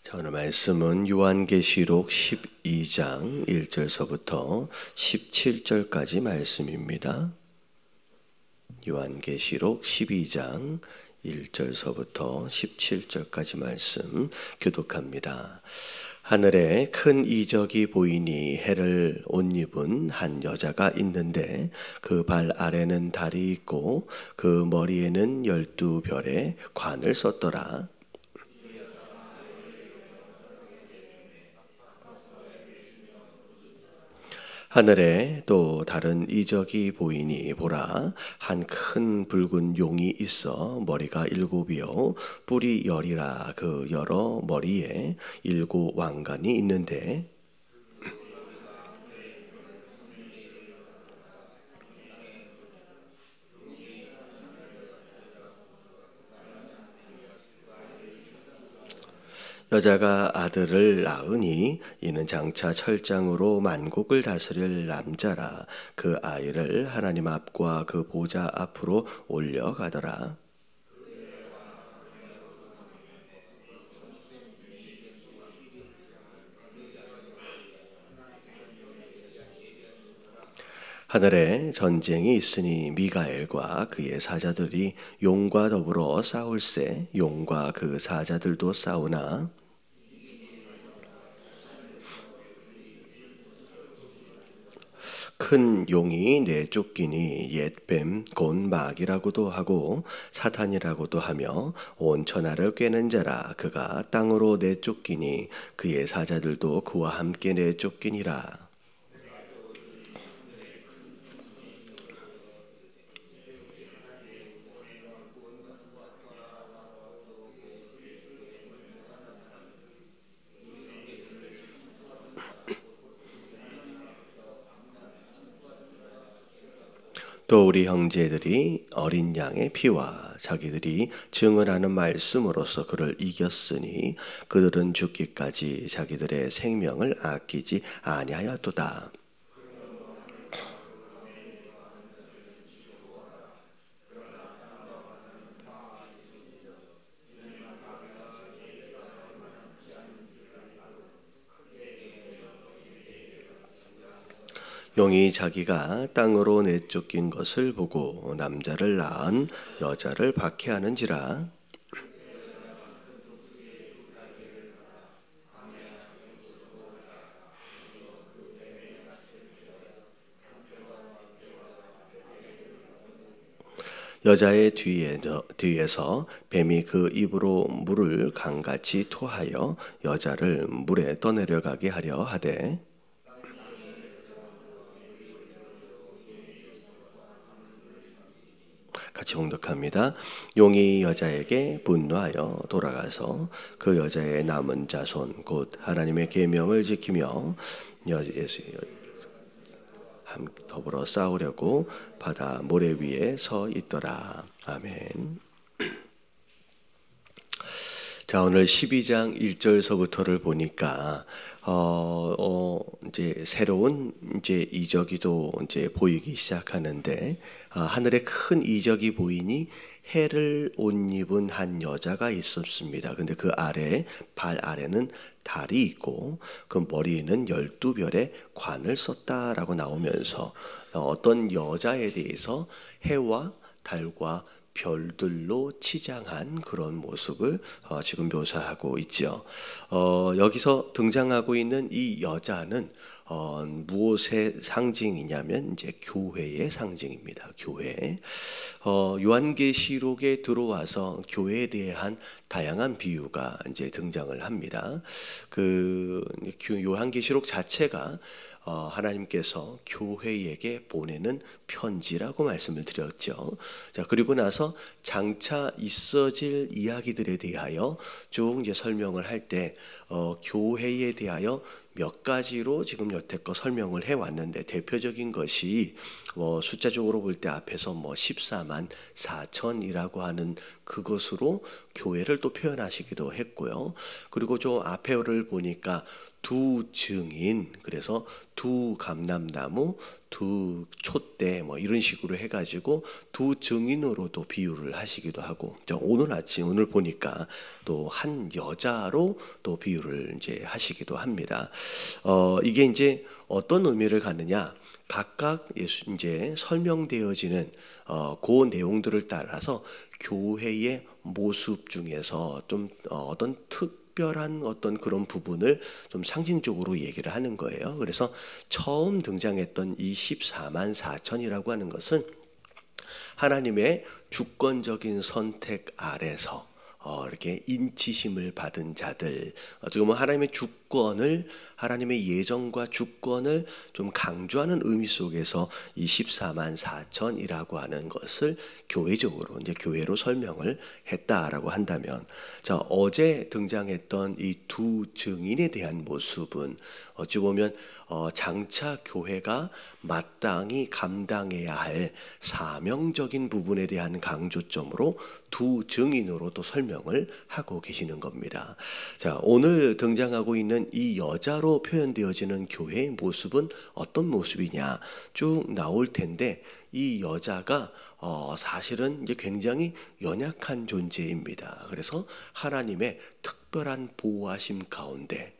자, 오늘 말씀은 요한계시록 12장 1절서부터 17절까지 말씀입니다. 요한계시록 12장 1절서부터 17절까지 말씀 교독합니다. 하늘에 큰 이적이 보이니 해를 옷 입은 한 여자가 있는데 그 발 아래는 달이 있고 그 머리에는 12별의 관을 썼더라. 하늘에 또 다른 이적이 보이니 보라, 한 큰 붉은 용이 있어 머리가 7이요 뿔이 10이라. 그 여러 머리에 7 왕관이 있는데 여자가 아들을 낳으니 이는 장차 철장으로 만국을 다스릴 남자라. 그 아이를 하나님 앞과 그 보좌 앞으로 올려가더라. 하늘에 전쟁이 있으니 미가엘과 그의 사자들이 용과 더불어 싸울세. 용과 그 사자들도 싸우나 큰 용이 내쫓기니 옛뱀 곧 마귀라고도 하고 사탄이라고도 하며 온 천하를 꿰는 자라. 그가 땅으로 내쫓기니 그의 사자들도 그와 함께 내쫓기니라. 또 우리 형제들이 어린 양의 피와 자기들이 증언하는 말씀으로서 그를 이겼으니 그들은 죽기까지 자기들의 생명을 아끼지 아니하였도다. 용이 자기가 땅으로 내쫓긴 것을 보고 남자를 낳은 여자를 박해하는지라. 여자의 뒤에서 뱀이 그 입으로 물을 강같이 토하여 여자를 물에 떠내려가게 하려 하되 같이 봉독합니다. 용이 여자에게 분노하여 돌아가서 그 여자의 남은 자손 곧 하나님의 계명을 지키며 더불어 싸우려고 바다 모래 위에 서 있더라. 아멘. 자, 오늘 12장 1절서부터를 보니까 이제 새로운 이적이 또 이제 보이기 시작하는데 하늘에 큰 이적이 보이니 해를 옷 입은 한 여자가 있었습니다. 근데 그 발 아래는 달이 있고 그 머리에는 12별의 관을 썼다라고 나오면서 어떤 여자에 대해서 해와 달과 별들로 치장한 그런 모습을 지금 묘사하고 있죠. 여기서 등장하고 있는 이 여자는 무엇의 상징이냐면 이제 교회의 상징입니다. 교회. 요한계시록에 들어와서 교회에 대한 다양한 비유가 이제 등장을 합니다. 그 요한계시록 자체가 하나님께서 교회에게 보내는 편지라고 말씀을 드렸죠. 자, 그리고 나서 장차 있어질 이야기들에 대하여 쭉 이제 설명을 할 때 교회에 대하여 몇 가지로 지금 여태껏 설명을 해왔는데 대표적인 것이 숫자적으로 볼 때 앞에서 14만 4천이라고 하는 그것으로 교회를 또 표현하시기도 했고요. 그리고 저 앞에를 보니까 두 증인, 그래서 두 감람나무, 두 촛대 뭐 이런 식으로 해가지고 두 증인으로도 비유를 하시기도 하고, 오늘 보니까 또 한 여자로 또 비유를 이제 하시기도 합니다. 이게 이제 어떤 의미를 갖느냐? 각각 이제 설명되어지는 그 내용들을 따라서 교회의 모습 중에서 좀 어떤 특별한 어떤 그런 부분을 좀 상징적으로 얘기를 하는 거예요. 그래서 처음 등장했던 이 14만 4천이라고 하는 것은 하나님의 주권적인 선택 아래서 이렇게 인치심을 받은 자들, 어떻게 보면 하나님의 주권을, 하나님의 예정과 주권을 좀 강조하는 의미 속에서 이 14만 4천이라고 하는 것을 교회적으로 이제 교회로 설명을 했다라고 한다면, 자, 어제 등장했던 이 두 증인에 대한 모습은 어찌 보면 장차 교회가 마땅히 감당해야 할 사명적인 부분에 대한 강조점으로 두 증인으로 또 설명을 하고 계시는 겁니다. 자, 오늘 등장하고 있는 이 여자로 표현되어지는 교회의 모습은 어떤 모습이냐 쭉 나올 텐데, 이 여자가 사실은 이제 굉장히 연약한 존재입니다. 그래서 하나님의 특별한 보호하심 가운데,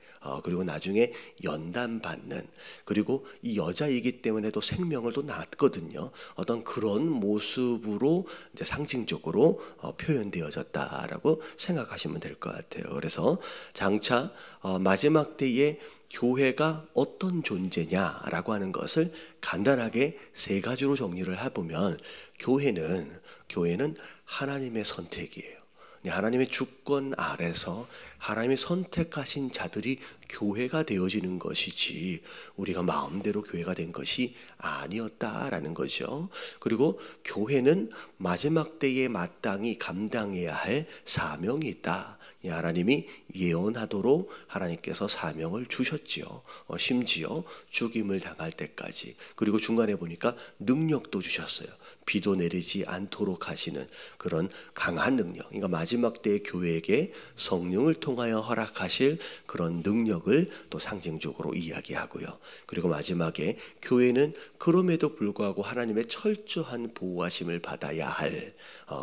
그리고 나중에 연단받는, 그리고 이 여자이기 때문에 또 생명을 또 낳거든요. 어떤 그런 모습으로 이제 상징적으로 표현되어졌다라고 생각하시면 될 것 같아요. 그래서 장차 마지막 때에 교회가 어떤 존재냐라고 하는 것을 간단하게 세 가지로 정리를 해보면, 교회는 하나님의 선택이에요. 하나님의 주권 아래서 하나님이 선택하신 자들이 교회가 되어지는 것이지 우리가 마음대로 교회가 된 것이 아니었다라는 거죠. 그리고 교회는 마지막 때에 마땅히 감당해야 할 사명이 있다. 하나님이 예언하도록 하나님께서 사명을 주셨지요. 심지어 죽임을 당할 때까지, 그리고 중간에 보니까 능력도 주셨어요. 비도 내리지 않도록 하시는 그런 강한 능력, 그러니까 마지막 때의 교회에게 성령을 통하여 허락하실 그런 능력을 또 상징적으로 이야기하고요. 그리고 마지막에 교회는 그럼에도 불구하고 하나님의 철저한 보호하심을 받아야 할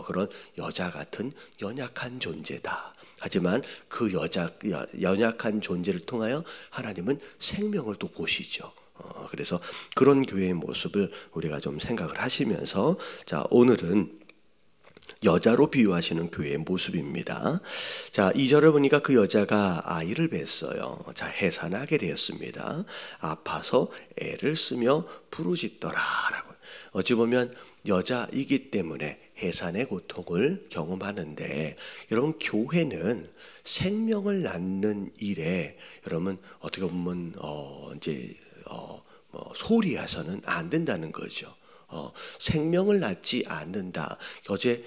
그런 여자 같은 연약한 존재다. 하지만 그 연약한 존재를 통하여 하나님은 생명을 또 보시죠. 그래서 그런 교회의 모습을 우리가 좀 생각을 하시면서, 자, 오늘은 여자로 비유하시는 교회의 모습입니다. 자, 2절을 보니까 그 여자가 아이를 뵀어요. 자, 해산하게 되었습니다. 아파서 애를 쓰며 부르짖더라라고. 어찌 보면 여자이기 때문에 해산의 고통을 경험하는데, 여러분, 교회는 생명을 낳는 일에 여러분 어떻게 보면 소리해서는 안 된다는 거죠. 생명을 낳지 않는다. 어제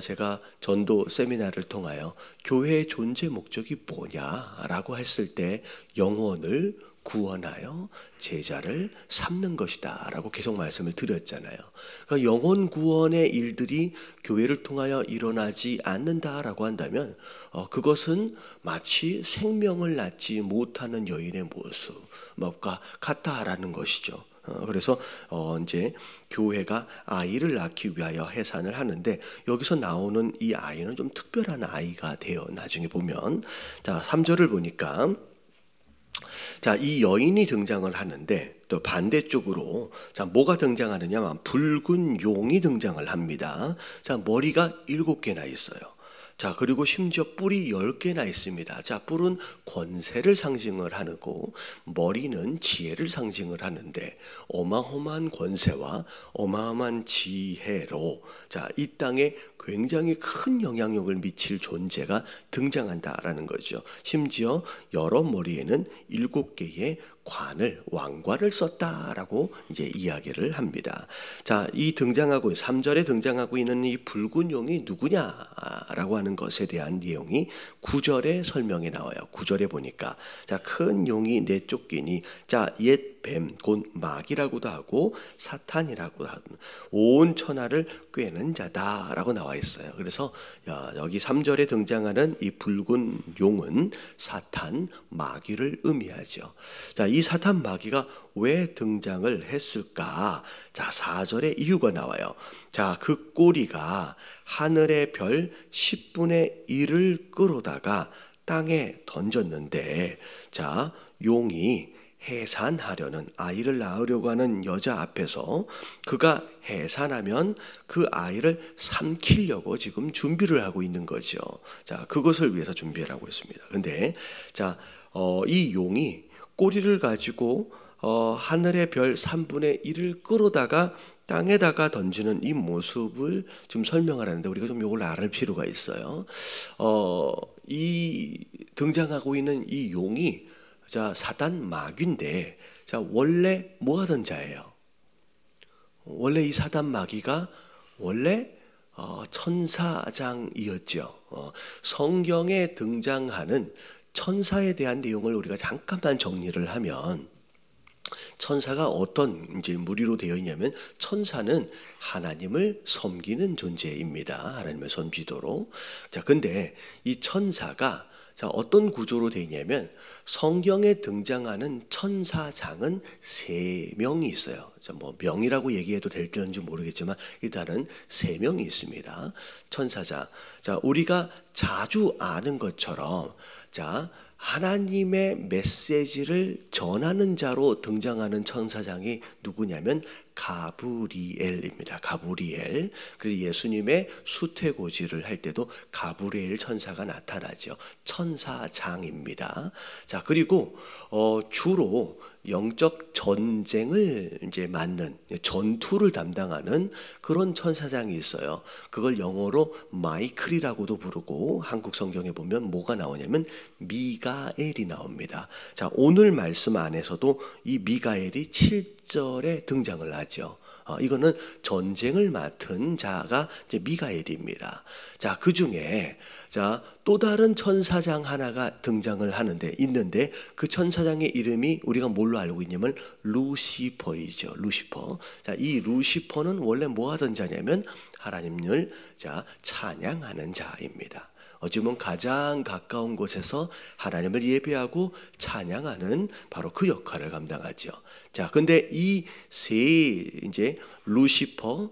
제가 전도 세미나를 통하여 교회의 존재 목적이 뭐냐라고 했을 때 영혼을 구원하여 제자를 삼는 것이다 라고 계속 말씀을 드렸잖아요. 그러니까 영혼 구원의 일들이 교회를 통하여 일어나지 않는다라고 한다면 그것은 마치 생명을 낳지 못하는 여인의 모습과 같다라는 것이죠. 그래서 이제 교회가 아이를 낳기 위하여 해산을 하는데, 여기서 나오는 이 아이는 좀 특별한 아이가 돼요. 나중에 보면, 자, 3절을 보니까, 자, 이 여인이 등장을 하는데, 또 반대쪽으로 자, 뭐가 등장하느냐면 붉은 용이 등장을 합니다. 자, 머리가 7개나 있어요. 자, 그리고 심지어 뿔이 10개나 있습니다. 자, 뿔은 권세를 상징을 하고 머리는 지혜를 상징을 하는데, 어마어마한 권세와 어마어마한 지혜로 자, 이 땅에 굉장히 큰 영향력을 미칠 존재가 등장한다라는 거죠. 심지어 여러 머리에는 7개의 왕관을 썼다라고 이제 이야기를 합니다. 자, 이 3절에 등장하고 있는 이 붉은 용이 누구냐라고 하는 것에 대한 내용이 9절에 설명이 나와요. 9절에 보니까, 자, 큰 용이 내쫓기니, 자, 옛 뱀, 곧 마귀라고도 하고 사탄이라고 하는 온 천하를 꿰는 자다라고 나와 있어요. 그래서 여기 3절에 등장하는 이 붉은 용은 사탄, 마귀를 의미하죠. 자, 이 사탄, 마귀가 왜 등장을 했을까? 자, 4절에 이유가 나와요. 자, 그 꼬리가 하늘의 별 10분의 1을 끌어다가 땅에 던졌는데, 자, 용이 해산하려는, 아이를 낳으려고 하는 여자 앞에서 그가 해산하면 그 아이를 삼키려고 지금 준비를 하고 있는 거죠. 자, 그것을 위해서 준비를 하고 있습니다. 근데 자, 이 용이 꼬리를 가지고 하늘의 별 3분의 1을 끌어다가 땅에다가 던지는 이 모습을 좀 설명하라는데, 우리가 좀 이걸 알을 필요가 있어요. 이 등장하고 있는 이 용이, 자, 사단, 마귀인데, 자, 원래 뭐 하던 자예요? 원래 이 사단, 마귀가 원래 천사장이었죠. 성경에 등장하는 천사에 대한 내용을 우리가 잠깐만 정리를 하면, 천사가 어떤 이제 무리로 되어 있냐면, 천사는 하나님을 섬기는 존재입니다. 하나님의 선지도로. 자, 근데 이 천사가, 자, 어떤 구조로 되어 있냐면, 성경에 등장하는 천사장은 3명이 있어요. 자, 뭐 명이라고 얘기해도 될지 모르겠지만 일단은 3명이 있습니다. 천사장. 자, 우리가 자주 아는 것처럼, 자, 하나님의 메시지를 전하는 자로 등장하는 천사장이 누구냐면 가브리엘입니다. 가브리엘. 그래서 예수님의 수태고지를 할 때도 가브리엘 천사가 나타나죠. 천사장입니다. 자, 그리고 주로 영적 전쟁을 이제 맡는, 전투를 담당하는 그런 천사장이 있어요. 그걸 영어로 마이클이라고도 부르고, 한국 성경에 보면 뭐가 나오냐면 미가엘이 나옵니다. 자, 오늘 말씀 안에서도 이 미가엘이 7절에 등장을 하죠. 이거는 전쟁을 맡은 자가 이제 미가엘입니다. 자, 그 중에 자, 또 다른 천사장 하나가 등장을 하는데 있는데, 그 천사장의 이름이 우리가 뭘로 알고 있냐면 루시퍼이죠. 루시퍼. 자, 이 루시퍼는 원래 뭐 하던 자냐면 하나님을 자, 찬양하는 자입니다. 어찌 보면 가장 가까운 곳에서 하나님을 예배하고 찬양하는 바로 그 역할을 감당하죠. 자, 근데 이 세 이제 루시퍼,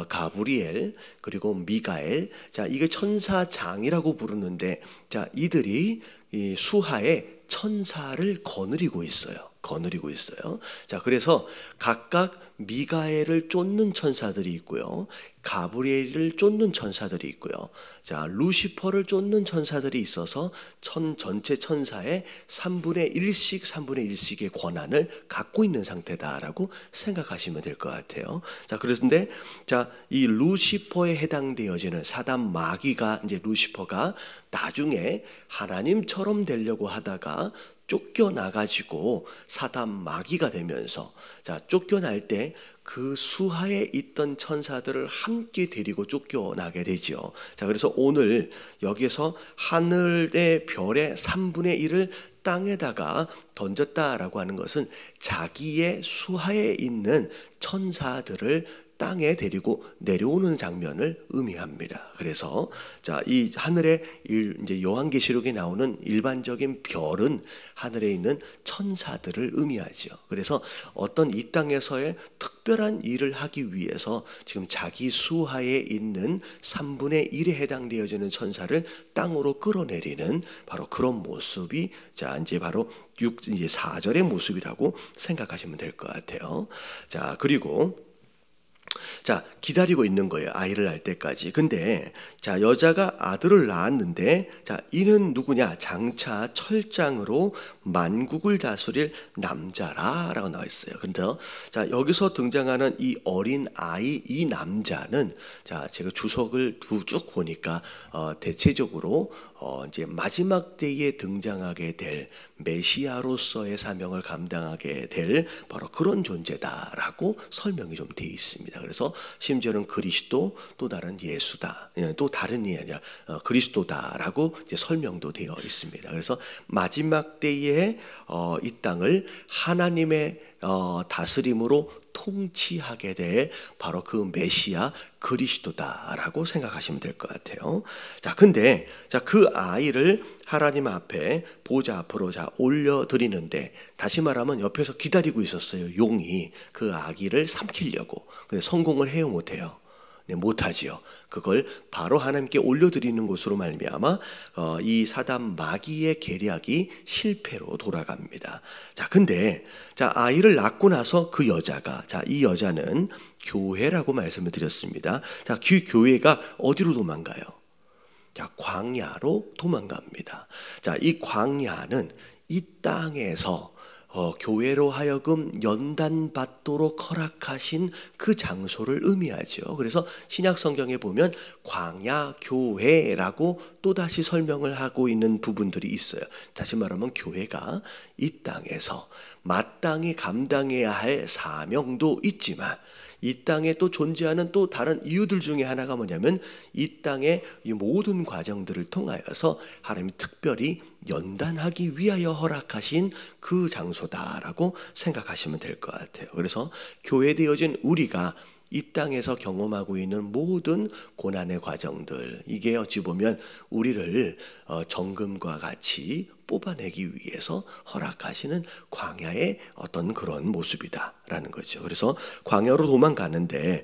가브리엘, 그리고 미가엘, 자, 이게 천사장이라고 부르는데, 자, 이들이 이 수하에 천사를 거느리고 있어요. 거느리고 있어요. 자, 그래서 각각 미가엘을 쫓는 천사들이 있고요, 가브리엘을 쫓는 천사들이 있고요, 자, 루시퍼를 쫓는 천사들이 있어서 전체 천사의 3분의 1씩의 권한을 갖고 있는 상태다라고 생각하시면 될 것 같아요. 자, 그런데 자, 이 루시퍼에 해당되어지는 사단, 마귀가, 이제 루시퍼가 나중에 하나님처럼 되려고 하다가 쫓겨나가지고 사단, 마귀가 되면서, 자, 쫓겨날 때 그 수하에 있던 천사들을 함께 데리고 쫓겨나게 되죠. 자, 그래서 오늘 여기서 하늘의 별의 3분의 1을 땅에다가 던졌다라고 하는 것은 자기의 수하에 있는 천사들을 땅에 데리고 내려오는 장면을 의미합니다. 그래서 자, 이 하늘에 이제 요한계시록에 나오는 일반적인 별은 하늘에 있는 천사들을 의미하죠. 그래서 어떤 이 땅에서의 특별한 일을 하기 위해서 지금 자기 수하에 있는 3분의 1에 해당되어지는 천사를 땅으로 끌어내리는 바로 그런 모습이, 자, 이제 바로 이제 4절의 모습이라고 생각하시면 될 것 같아요. 자, 그리고 자, 기다리고 있는 거예요. 아이를 낳을 때까지. 근데 자, 여자가 아들을 낳았는데, 자, 이는 누구냐? 장차 철장으로 만국을 다스릴 남자라라고 나와 있어요. 근데 자, 여기서 등장하는 이 어린 아이, 이 남자는, 자, 제가 주석을 쭉 보니까 대체적으로 이제 마지막 때에 등장하게 될 메시아로서의 사명을 감당하게 될 바로 그런 존재다라고 설명이 좀 되어 있습니다. 그래서 심지어는 그리스도 또 다른 예수다, 또 다른 이 아니라 그리스도다라고 이제 설명도 되어 있습니다. 그래서 마지막 때에 이 땅을 하나님의 다스림으로 통치하게 될 바로 그 메시아 그리스도다라고 생각하시면 될 것 같아요. 자, 근데 그 아이를 하나님 앞에 보좌 앞으로 올려드리는데, 다시 말하면 옆에서 기다리고 있었어요. 용이 그 아기를 삼키려고. 근데 성공을 해요, 못해요? 네, 못하지요. 그걸 바로 하나님께 올려드리는 것으로 말미암아 이 사단 마귀의 계략이 실패로 돌아갑니다. 자, 근데 아이를 낳고 나서 그 여자가, 이 여자는 교회라고 말씀을 드렸습니다. 자, 그 교회가 어디로 도망가요? 자, 광야로 도망갑니다. 자, 이 광야는 이 땅에서 교회로 하여금 연단받도록 허락하신 그 장소를 의미하죠. 그래서 신약 성경에 보면 광야 교회라고 또다시 설명을 하고 있는 부분들이 있어요. 다시 말하면 교회가 이 땅에서 마땅히 감당해야 할 사명도 있지만, 이 땅에 또 존재하는 또 다른 이유들 중에 하나가 뭐냐면, 이 땅의 이 모든 과정들을 통하여서 하나님이 특별히 연단하기 위하여 허락하신 그 장소다라고 생각하시면 될 것 같아요. 그래서 교회되어진 우리가 이 땅에서 경험하고 있는 모든 고난의 과정들, 이게 어찌 보면 우리를 정금과 같이 뽑아내기 위해서 허락하시는 광야의 어떤 그런 모습이다라는 거죠. 그래서 광야로 도망가는데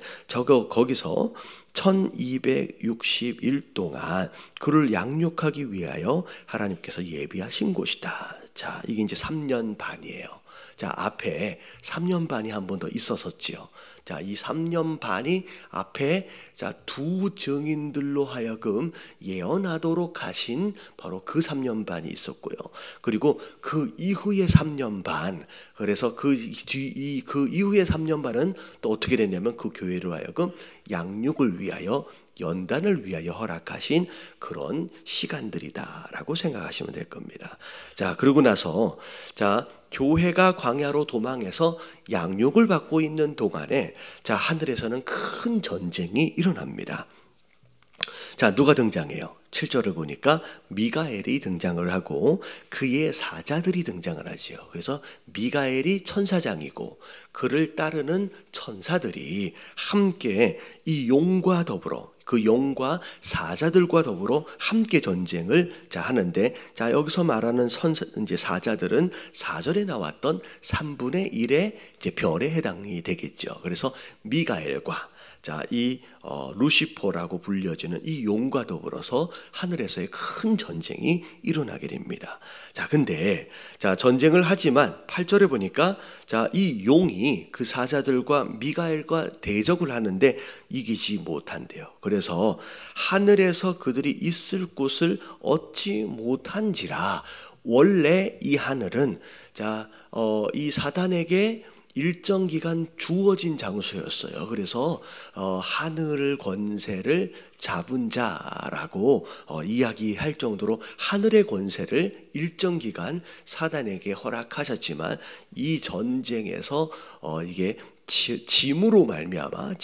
거기서 1260일 동안 그를 양육하기 위하여 하나님께서 예비하신 곳이다. 자, 이게 이제 3년 반이에요. 자, 앞에 3년 반이 한 번 더 있었었지요. 자, 이 3년 반이 앞에 두 증인들로 하여금 예언하도록 하신 바로 그 3년 반이 있었고요. 그리고 그 이후의 3년 반, 그래서 그 이후의 3년 반은 또 어떻게 됐냐면 그 교회로 하여금 양육을 위하여, 연단을 위하여 허락하신 그런 시간들이다라고 생각하시면 될 겁니다. 자, 그러고 나서 교회가 광야로 도망해서 양육을 받고 있는 동안에 하늘에서는 큰 전쟁이 일어납니다. 자, 누가 등장해요? 7절을 보니까 미가엘이 등장을 하고 그의 사자들이 등장을 하지요. 그래서 미가엘이 천사장이고 그를 따르는 천사들이 함께 이 용과 더불어, 그 용과 사자들과 더불어 함께 전쟁을 하는데, 여기서 말하는 이제 사자들은 4절에 나왔던 3분의 1의 이제 별에 해당이 되겠죠. 그래서 미가엘과 이 루시퍼라고 불려지는 이 용과 더불어서 하늘에서의 큰 전쟁이 일어나게 됩니다. 자, 근데 전쟁을 하지만 8절에 보니까 이 용이 그 사자들과 미가엘과 대적을 하는데 이기지 못한대요. 그래서 하늘에서 그들이 있을 곳을 얻지 못한지라, 원래 이 하늘은 이 사단에게 일정 기간 주어진 장소였어요. 그래서 하늘 권세를 잡은 자라고 이야기할 정도로 하늘의 권세를 일정 기간 사단에게 허락하셨지만, 이 전쟁에서 이게 짐으로 말미암아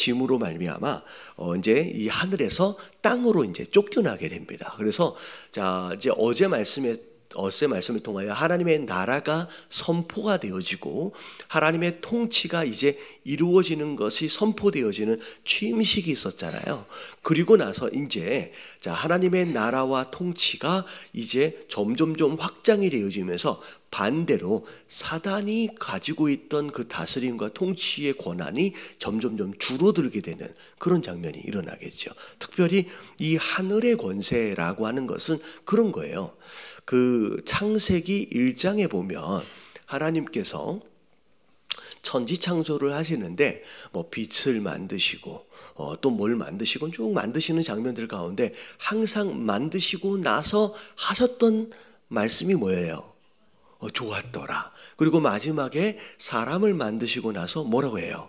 이제 이 하늘에서 땅으로 이제 쫓겨나게 됩니다. 그래서 이제 어제 말씀을 통하여 하나님의 나라가 선포가 되어지고 하나님의 통치가 이제 이루어지는 것이 선포되어지는 취임식이 있었잖아요. 그리고 나서 이제 하나님의 나라와 통치가 이제 점점점 확장이 되어지면서 반대로 사단이 가지고 있던 그 다스림과 통치의 권한이 점점점 줄어들게 되는 그런 장면이 일어나겠죠. 특별히 이 하늘의 권세라고 하는 것은 그런 거예요. 그 창세기 1장에 보면 하나님께서 천지 창조를 하시는데 빛을 만드시고 또 뭘 만드시고 쭉 만드시는 장면들 가운데 항상 만드시고 나서 하셨던 말씀이 뭐예요? 좋았더라. 그리고 마지막에 사람을 만드시고 나서 뭐라고 해요?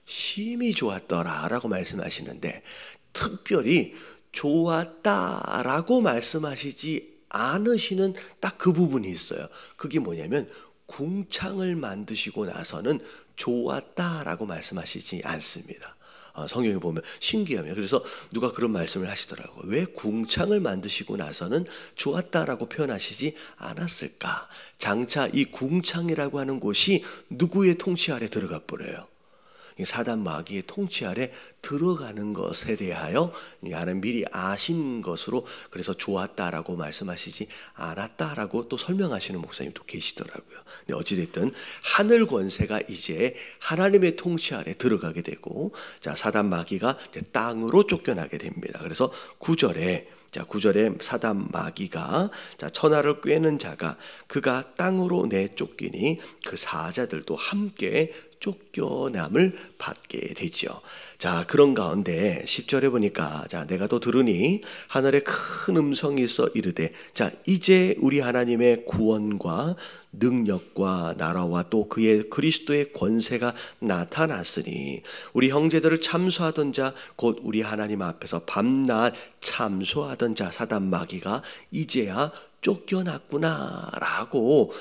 심히 좋았더라 라고 말씀하시는데, 특별히 좋았다라고 말씀하시지 않으시는 딱 그 부분이 있어요. 그게 뭐냐면 궁창을 만드시고 나서는 좋았다라고 말씀하시지 않습니다. 성경에 보면 신기하면 그래서 누가 그런 말씀을 하시더라고요. 왜 궁창을 만드시고 나서는 좋았다라고 표현하시지 않았을까? 장차 이 궁창이라고 하는 곳이 누구의 통치 아래 들어가 버려요? 사단 마귀의 통치 아래 들어가는 것에 대하여 하나님 미리 아신 것으로 그래서 좋았다라고 말씀하시지 않았다라고 또 설명하시는 목사님도 계시더라고요. 어찌됐든 하늘 권세가 이제 하나님의 통치 아래 들어가게 되고, 자, 사단 마귀가 이제 땅으로 쫓겨나게 됩니다. 그래서 9절에 사단 마귀가 천하를 꿰는 자가 그가 땅으로 내쫓기니 그 사자들도 함께 쫓겨남을 받게 되죠. 자, 그런 가운데 10절에 보니까 내가 또 들으니 하늘에 큰 음성이 있어 이르되 이제 우리 하나님의 구원과 능력과 나라와 또 그의 그리스도의 권세가 나타났으니 우리 형제들을 참소하던 자 곧 우리 하나님 앞에서 밤낮 참소하던 자 사단 마귀가 이제야 쫓겨났구나라고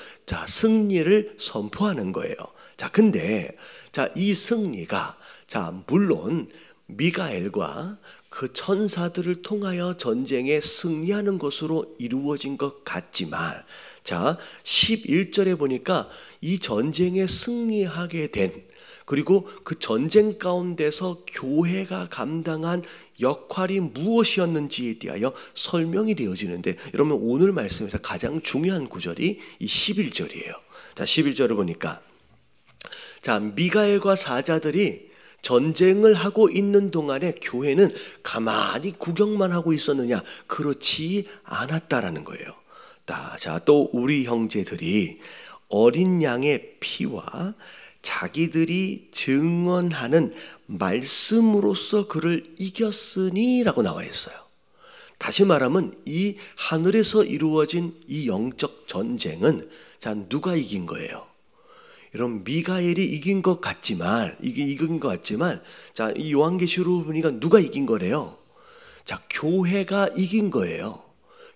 승리를 선포하는 거예요. 근데 이 승리가 물론 미가엘과 그 천사들을 통하여 전쟁에 승리하는 것으로 이루어진 것 같지만 11절에 보니까 이 전쟁에 승리하게 된 그리고 그 전쟁 가운데서 교회가 감당한 역할이 무엇이었는지에 대하여 설명이 되어지는데, 여러분 오늘 말씀에서 가장 중요한 구절이 이 11절이에요. 11절을 보니까 미가엘과 사자들이 전쟁을 하고 있는 동안에 교회는 가만히 구경만 하고 있었느냐? 그렇지 않았다라는 거예요. 또 우리 형제들이 어린 양의 피와 자기들이 증언하는 말씀으로써 그를 이겼으니 라고 나와 있어요. 다시 말하면 이 하늘에서 이루어진 이 영적 전쟁은 누가 이긴 거예요? 여러분 미가엘이 이긴 것 같지만 이 요한계시록 보니까 누가 이긴 거래요? 교회가 이긴 거예요.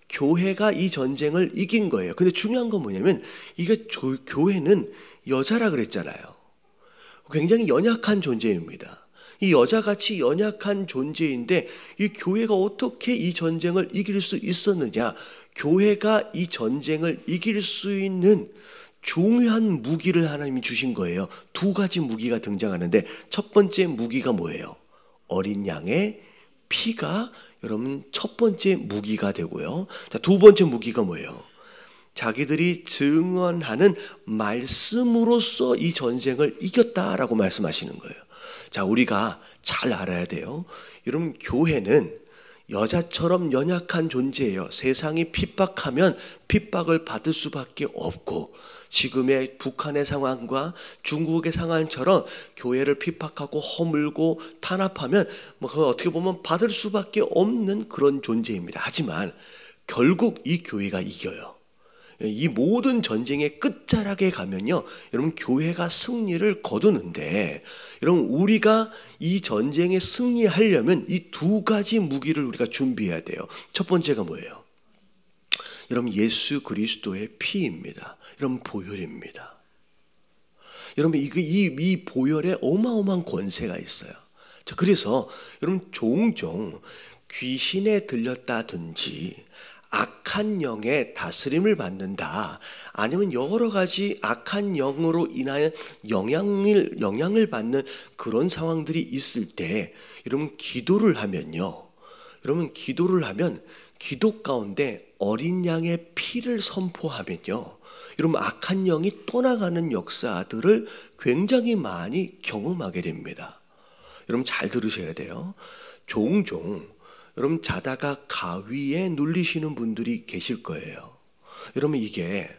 교회가 이 전쟁을 이긴 거예요. 근데 중요한 건 뭐냐면 이게 교회는 여자라 그랬잖아요. 굉장히 연약한 존재입니다. 이 여자같이 연약한 존재인데 이 교회가 어떻게 이 전쟁을 이길 수 있었느냐? 교회가 이 전쟁을 이길 수 있는 중요한 무기를 하나님이 주신 거예요. 두 가지 무기가 등장하는데 첫 번째 무기가 뭐예요? 어린 양의 피가 여러분 첫 번째 무기가 되고요. 두 번째 무기가 뭐예요? 자기들이 증언하는 말씀으로써 이 전쟁을 이겼다라고 말씀하시는 거예요. 우리가 잘 알아야 돼요. 여러분 교회는 여자처럼 연약한 존재예요. 세상이 핍박하면 핍박을 받을 수밖에 없고 지금의 북한의 상황과 중국의 상황처럼 교회를 핍박하고 허물고 탄압하면 그거 어떻게 보면 받을 수밖에 없는 그런 존재입니다. 하지만 결국 이 교회가 이겨요. 이 모든 전쟁의 끝자락에 가면요, 여러분 교회가 승리를 거두는데, 여러분 우리가 이 전쟁에 승리하려면 이 두 가지 무기를 우리가 준비해야 돼요. 첫 번째가 뭐예요? 여러분 예수 그리스도의 피입니다. 여러분 보혈입니다. 여러분 이 보혈에 어마어마한 권세가 있어요. 그래서 여러분 종종 귀신에 들렸다든지 악한 영의 다스림을 받는다, 아니면 여러 가지 악한 영으로 인하여 영향을 받는 그런 상황들이 있을 때 여러분 기도를 하면요, 여러분 기도를 하면 기도 가운데 어린 양의 피를 선포하면요, 여러분 악한 영이 떠나가는 역사들을 굉장히 많이 경험하게 됩니다. 여러분 잘 들으셔야 돼요. 종종 여러분 자다가 가위에 눌리시는 분들이 계실 거예요. 여러분 이게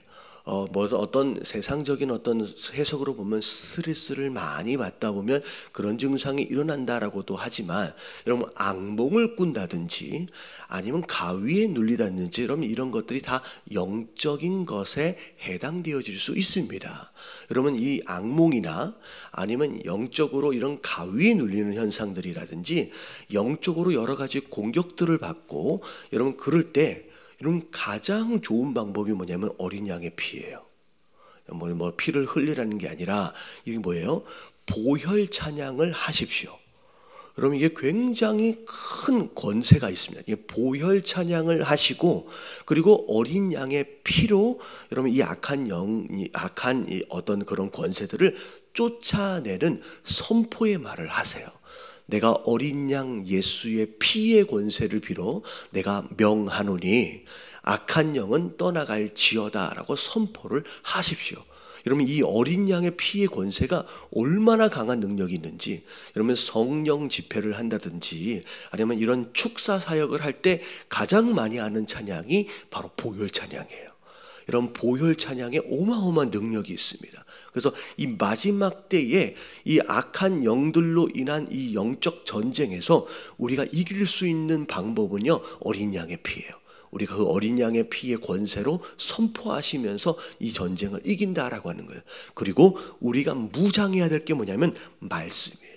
어떤 세상적인 어떤 해석으로 보면 스트레스를 많이 받다 보면 그런 증상이 일어난다라고도 하지만, 여러분 악몽을 꾼다든지 아니면 가위에 눌리다든지 여러분 이런 것들이 다 영적인 것에 해당되어질 수 있습니다. 여러분 이 악몽이나 아니면 영적으로 이런 가위에 눌리는 현상들이라든지 영적으로 여러 가지 공격들을 받고 여러분 그럴 때 여러분 가장 좋은 방법이 뭐냐면 어린 양의 피예요. 뭐 피를 흘리라는 게 아니라 이게 뭐예요? 보혈 찬양을 하십시오. 여러분 이게 굉장히 큰 권세가 있습니다. 이게 보혈 찬양을 하시고 그리고 어린 양의 피로 여러분 이 악한 이 어떤 그런 권세들을 쫓아내는 선포의 말을 하세요. 내가 어린 양 예수의 피의 권세를 빌어 내가 명하노니 악한 영은 떠나갈지어다라고 선포를 하십시오. 여러분 이 어린 양의 피의 권세가 얼마나 강한 능력이 있는지, 여러분 성령 집회를 한다든지 아니면 이런 축사 사역을 할 때 가장 많이 하는 찬양이 바로 보혈 찬양이에요. 이런 보혈 찬양에 어마어마한 능력이 있습니다. 그래서 이 마지막 때에 이 악한 영들로 인한 이 영적 전쟁에서 우리가 이길 수 있는 방법은요, 어린 양의 피예요. 우리가 그 어린 양의 피의 권세로 선포하시면서 이 전쟁을 이긴다라고 하는 거예요. 그리고 우리가 무장해야 될 게 뭐냐면 말씀이에요.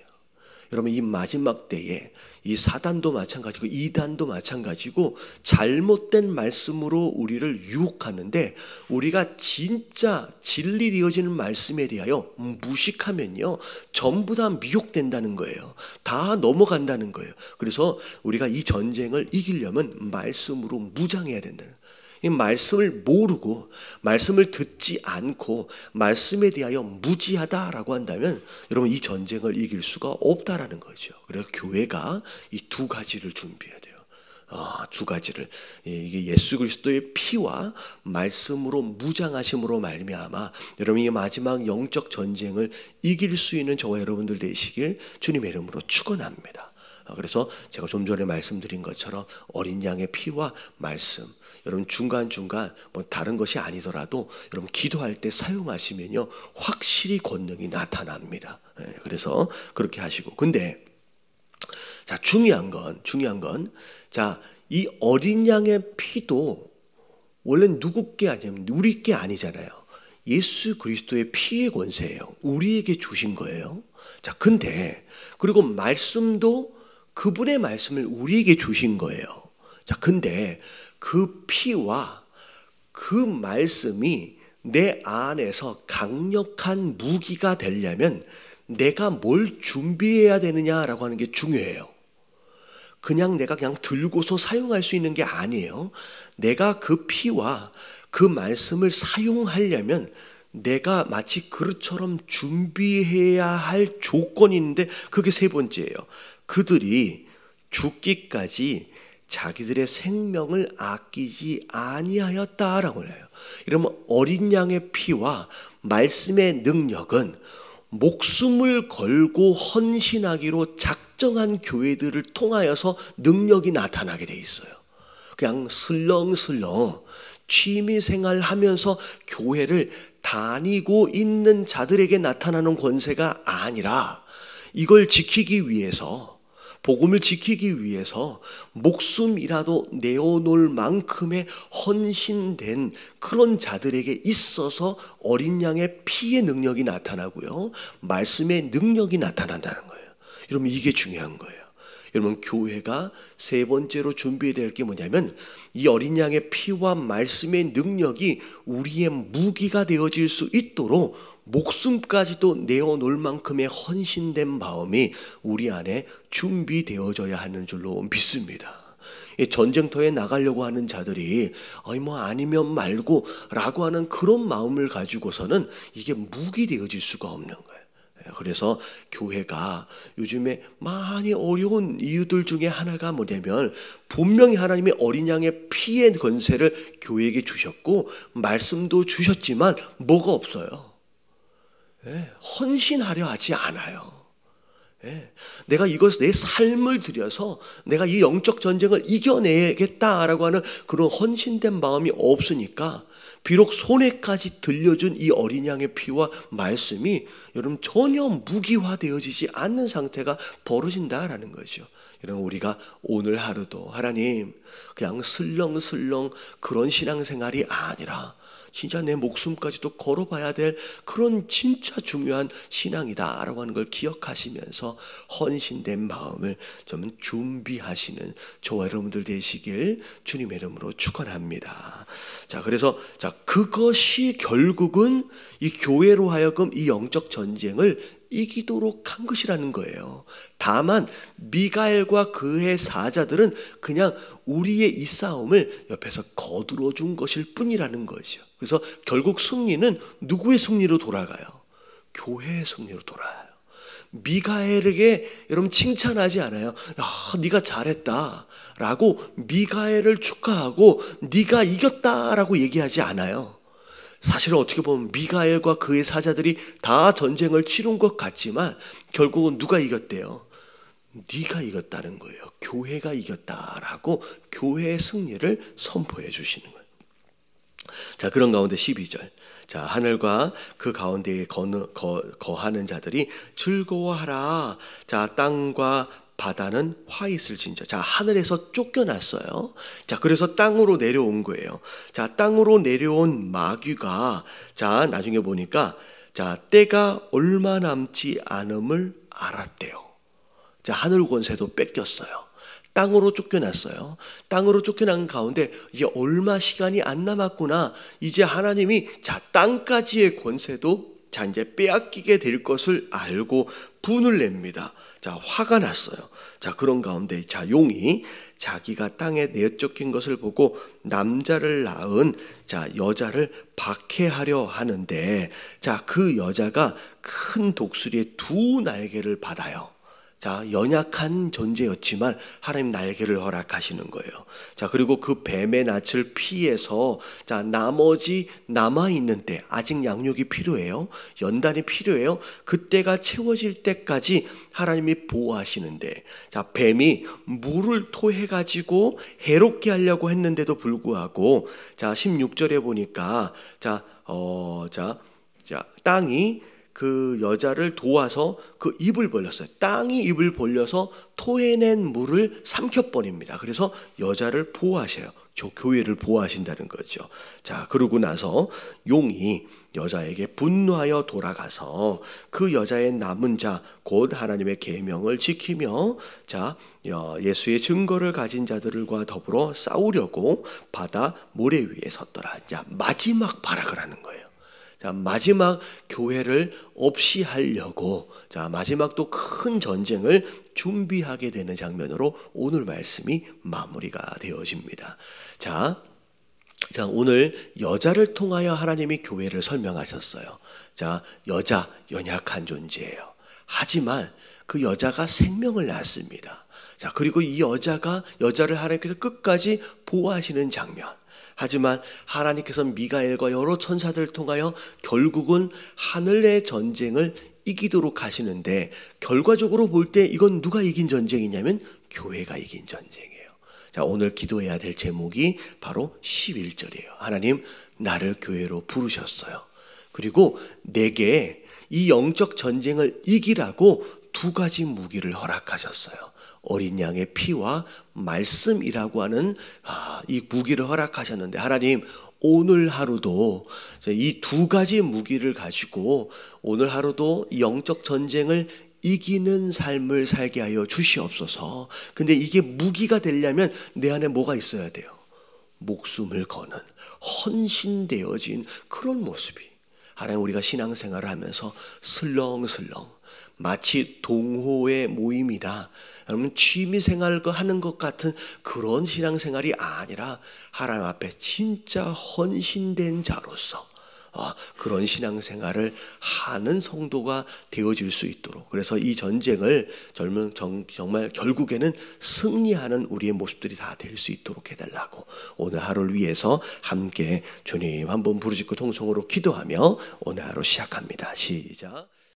여러분 이 마지막 때에 이 사단도 마찬가지고 이단도 마찬가지고 잘못된 말씀으로 우리를 유혹하는데, 우리가 진짜 진리 이어지는 말씀에 대하여 무식하면요 전부 다 미혹된다는 거예요. 다 넘어간다는 거예요. 그래서 우리가 이 전쟁을 이기려면 말씀으로 무장해야 된다는 거예요. 이 말씀을 모르고 말씀을 듣지 않고 말씀에 대하여 무지하다라고 한다면 여러분 이 전쟁을 이길 수가 없다라는 거죠. 그래서 교회가 이 두 가지를 준비해야 돼요. 두 가지를, 이게 예수 그리스도의 피와 말씀으로 무장하심으로 말미암아 여러분 이 마지막 영적 전쟁을 이길 수 있는 저와 여러분들 되시길 주님의 이름으로 축원합니다. 그래서 제가 좀 전에 말씀드린 것처럼 어린 양의 피와 말씀, 여러분 중간중간 뭐 다른 것이 아니더라도 여러분 기도할 때 사용하시면요 확실히 권능이 나타납니다. 그래서 그렇게 하시고, 근데 자 중요한 건 자 이 어린 양의 피도 원래 누구 게 아니면 우리 게 아니잖아요. 예수 그리스도의 피의 권세예요. 우리에게 주신 거예요. 자 근데 그리고 말씀도 그분의 말씀을 우리에게 주신 거예요. 자 근데 그 피와 그 말씀이 내 안에서 강력한 무기가 되려면 내가 뭘 준비해야 되느냐라고 하는 게 중요해요. 그냥 내가 그냥 들고서 사용할 수 있는 게 아니에요. 내가 그 피와 그 말씀을 사용하려면 내가 마치 그릇처럼 준비해야 할 조건이 있는데 그게 세 번째예요. 그들이 죽기까지 자기들의 생명을 아끼지 아니하였다라고 해요. 이러면 어린 양의 피와 말씀의 능력은 목숨을 걸고 헌신하기로 작정한 교회들을 통하여서 능력이 나타나게 돼 있어요. 그냥 슬렁슬렁 취미생활 하면서 교회를 다니고 있는 자들에게 나타나는 권세가 아니라 이걸 지키기 위해서, 복음을 지키기 위해서 목숨이라도 내어놓을 만큼의 헌신된 그런 자들에게 있어서 어린 양의 피의 능력이 나타나고요, 말씀의 능력이 나타난다는 거예요. 여러분 이게 중요한 거예요. 여러분 교회가 세 번째로 준비해야 될 게 뭐냐면 이 어린 양의 피와 말씀의 능력이 우리의 무기가 되어질 수 있도록 목숨까지도 내어놓을 만큼의 헌신된 마음이 우리 안에 준비되어져야 하는 줄로 믿습니다. 전쟁터에 나가려고 하는 자들이 뭐 아니면 말고 라고 하는 그런 마음을 가지고서는 이게 무기 되어질 수가 없는 거예요. 그래서 교회가 요즘에 많이 어려운 이유들 중에 하나가 뭐냐면 분명히 하나님이 어린 양의 피의 권세를 교회에게 주셨고 말씀도 주셨지만 뭐가 없어요. 헌신하려 하지 않아요. 내가 이것을 내 삶을 들여서 내가 이 영적 전쟁을 이겨내겠다라고 하는 그런 헌신된 마음이 없으니까 비록 손에까지 들려준 이 어린 양의 피와 말씀이 여러분 전혀 무기화되어지지 않는 상태가 벌어진다라는 거죠. 이런 우리가 오늘 하루도 하나님 그냥 슬렁슬렁 그런 신앙생활이 아니라 진짜 내 목숨까지도 걸어봐야 될 그런 진짜 중요한 신앙이다라고 하는 걸 기억하시면서 헌신된 마음을 좀 준비하시는 저와 여러분들 되시길 주님의 이름으로 축원합니다. 자, 그래서 그것이 결국은 이 교회로 하여금 이 영적 전쟁을 이기도록 한 것이라는 거예요. 다만 미가엘과 그의 사자들은 그냥 우리의 이 싸움을 옆에서 거들어 준 것일 뿐이라는 거죠. 그래서 결국 승리는 누구의 승리로 돌아가요? 교회의 승리로 돌아가요. 미가엘에게 여러분 칭찬하지 않아요. 야, 네가 잘했다 라고 미가엘을 축하하고 네가 이겼다라고 얘기하지 않아요. 사실은 어떻게 보면 미가엘과 그의 사자들이 다 전쟁을 치른 것 같지만 결국은 누가 이겼대요? 네가 이겼다는 거예요. 교회가 이겼다라고 교회의 승리를 선포해 주시는 거예요. 자, 그런 가운데 12절. 자, 하늘과 그 가운데에 거하는 자들이 즐거워하라. 자, 땅과 바다는 화 있을 진저. 자, 하늘에서 쫓겨났어요. 자, 그래서 땅으로 내려온 거예요. 자, 땅으로 내려온 마귀가 자, 나중에 보니까 자, 때가 얼마 남지 않음을 알았대요. 자, 하늘 권세도 뺏겼어요. 땅으로 쫓겨났어요. 땅으로 쫓겨난 가운데 이제 얼마 시간이 안 남았구나. 이제 하나님이 자, 땅까지의 권세도 자, 이제 빼앗기게 될 것을 알고 분을 냅니다. 자, 화가 났어요. 자, 그런 가운데 자, 용이 자기가 땅에 내쫓긴 것을 보고 남자를 낳은 자, 여자를 박해하려 하는데 자, 그 여자가 큰 독수리의 두 날개를 받아요. 자, 연약한 존재였지만 하나님 날개를 허락하시는 거예요. 자, 그리고 그 뱀의 낯을 피해서 자, 나머지 남아있는 때 아직 양육이 필요해요. 연단이 필요해요. 그때가 채워질 때까지 하나님이 보호하시는데 자, 뱀이 물을 토해가지고 해롭게 하려고 했는데도 불구하고 자, 16절에 보니까 자, 땅이 그 여자를 도와서 그 입을 벌렸어요. 땅이 입을 벌려서 토해낸 물을 삼켜버립니다. 그래서 여자를 보호하셔요. 교회를 보호하신다는 거죠. 자, 그러고 나서 용이 여자에게 분노하여 돌아가서 그 여자의 남은 자 곧 하나님의 계명을 지키며 자, 예수의 증거를 가진 자들과 더불어 싸우려고 바다 모래 위에 섰더라. 자, 마지막 발악을 하는 거예요. 자, 마지막 교회를 없이 하려고 자, 마지막 또 큰 전쟁을 준비하게 되는 장면으로 오늘 말씀이 마무리가 되어집니다. 자, 오늘 여자를 통하여 하나님이 교회를 설명하셨어요. 자, 여자 연약한 존재예요. 하지만 그 여자가 생명을 낳습니다. 자, 그리고 이 여자를 하나님께서 끝까지 보호하시는 장면. 하지만 하나님께서 미가엘과 여러 천사들을 통하여 결국은 하늘의 전쟁을 이기도록 하시는데 결과적으로 볼 때 이건 누가 이긴 전쟁이냐면 교회가 이긴 전쟁이에요. 자, 오늘 기도해야 될 제목이 바로 11절이에요. 하나님, 나를 교회로 부르셨어요. 그리고 내게 이 영적 전쟁을 이기라고 두 가지 무기를 허락하셨어요. 어린 양의 피와 말씀이라고 하는 이 무기를 허락하셨는데 하나님, 오늘 하루도 이 두 가지 무기를 가지고 오늘 하루도 영적 전쟁을 이기는 삶을 살게 하여 주시옵소서. 근데 이게 무기가 되려면 내 안에 뭐가 있어야 돼요? 목숨을 거는 헌신되어진 그런 모습이. 하나님, 우리가 신앙생활을 하면서 슬렁슬렁 마치 동호회 모임이다, 여러분 취미생활 하는 것 같은 그런 신앙생활이 아니라 하나님 앞에 진짜 헌신된 자로서 그런 신앙생활을 하는 성도가 되어질 수 있도록, 그래서 이 전쟁을 정말 결국에는 승리하는 우리의 모습들이 다 될 수 있도록 해달라고 오늘 하루를 위해서 함께 주님 한번 부르짖고 통성으로 기도하며 오늘 하루 시작합니다. 시작.